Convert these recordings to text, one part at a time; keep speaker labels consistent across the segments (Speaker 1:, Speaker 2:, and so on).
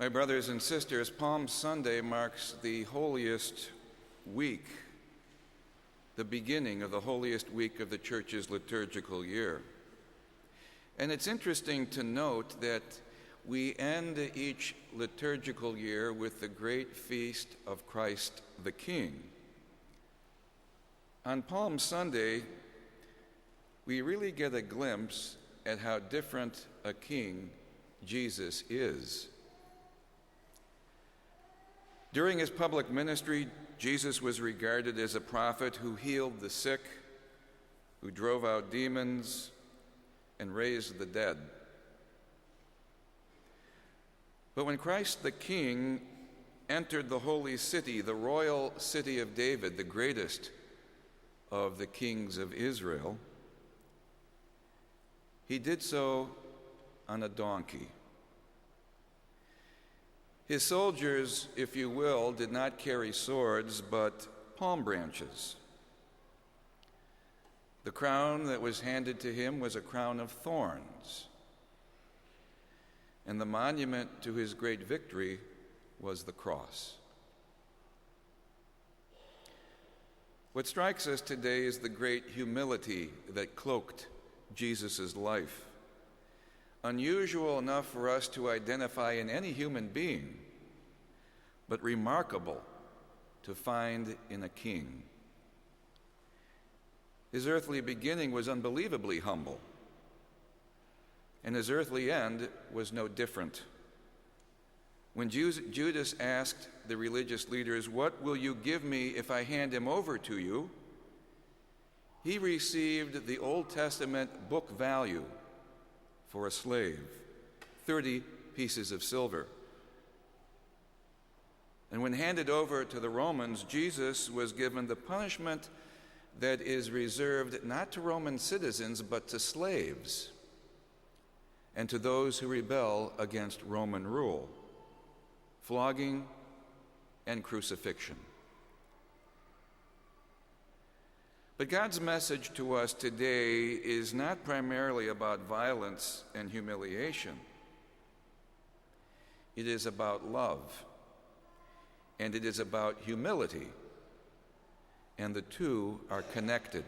Speaker 1: My brothers and sisters, Palm Sunday marks the holiest week, the beginning of the holiest week of the Church's liturgical year. And it's interesting to note that we end each liturgical year with the great feast of Christ the King. On Palm Sunday, we really get a glimpse at how different a king Jesus is. During his public ministry, Jesus was regarded as a prophet who healed the sick, who drove out demons, and raised the dead. But when Christ the King entered the holy city, the royal city of David, the greatest of the kings of Israel, he did so on a donkey. His soldiers, if you will, did not carry swords, but palm branches. The crown that was handed to him was a crown of thorns, and the monument to his great victory was the cross. What strikes us today is the great humility that cloaked Jesus' life. Unusual enough for us to identify in any human being, but remarkable to find in a king. His earthly beginning was unbelievably humble, and his earthly end was no different. When Judas asked the religious leaders, "What will you give me if I hand him over to you?" he received the Old Testament book value for a slave, 30 pieces of silver. And when handed over to the Romans, Jesus was given the punishment that is reserved not to Roman citizens, but to slaves and to those who rebel against Roman rule: flogging and crucifixion. But God's message to us today is not primarily about violence and humiliation. It is about love, and it is about humility, and the two are connected.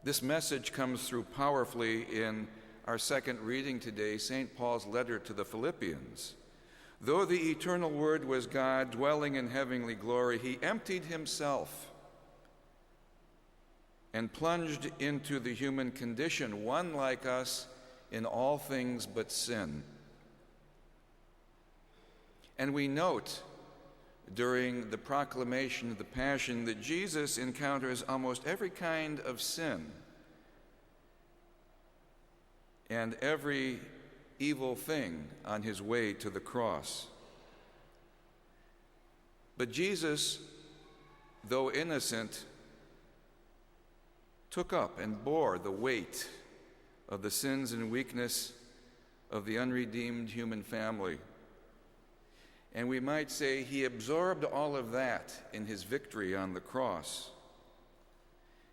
Speaker 1: This message comes through powerfully in our second reading today, St. Paul's letter to the Philippians. Though the eternal Word was God, dwelling in heavenly glory, he emptied himself and plunged into the human condition, one like us in all things but sin. And we note during the proclamation of the Passion that Jesus encounters almost every kind of sin and every evil thing on his way to the cross. But Jesus, though innocent, took up and bore the weight of the sins and weakness of the unredeemed human family. And we might say he absorbed all of that in his victory on the cross,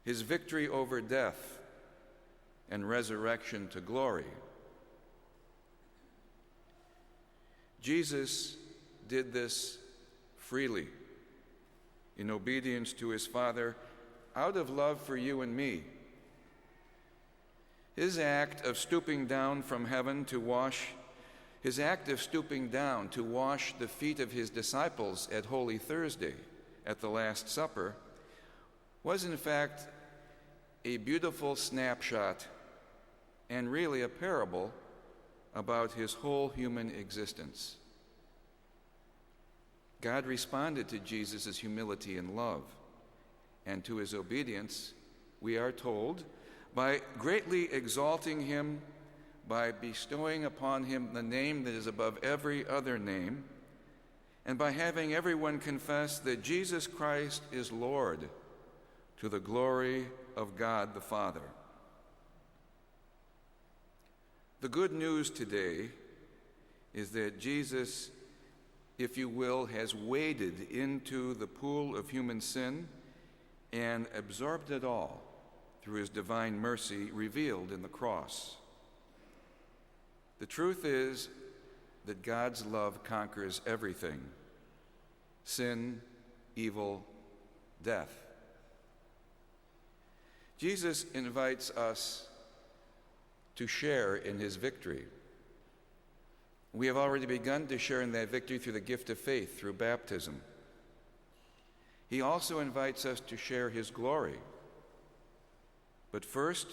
Speaker 1: his victory over death and resurrection to glory. Jesus did this freely, in obedience to his Father, out of love for you and me. His act of stooping down from heaven to wash the feet of his disciples at Holy Thursday, at the Last Supper, was in fact a beautiful snapshot and really a parable about his whole human existence. God responded to Jesus' humility and love, and to his obedience, we are told, by greatly exalting him, by bestowing upon him the name that is above every other name, and by having everyone confess that Jesus Christ is Lord, to the glory of God the Father. The good news today is that Jesus, if you will, has waded into the pool of human sin and absorbed it all through his divine mercy revealed in the cross. The truth is that God's love conquers everything: sin, evil, death. Jesus invites us to share in his victory. We have already begun to share in that victory through the gift of faith, through baptism. He also invites us to share his glory. But first,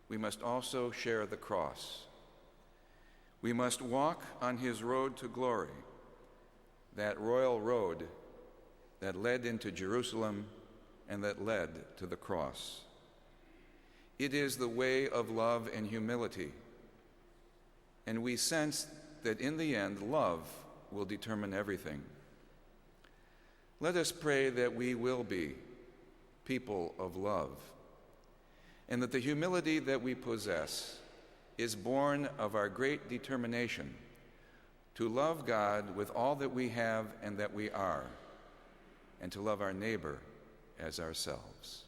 Speaker 1: we must also share the cross. We must walk on his road to glory, that royal road that led into Jerusalem and that led to the cross. It is the way of love and humility, and we sense that in the end, love will determine everything. Let us pray that we will be people of love, and that the humility that we possess is born of our great determination to love God with all that we have and that we are, and to love our neighbor as ourselves.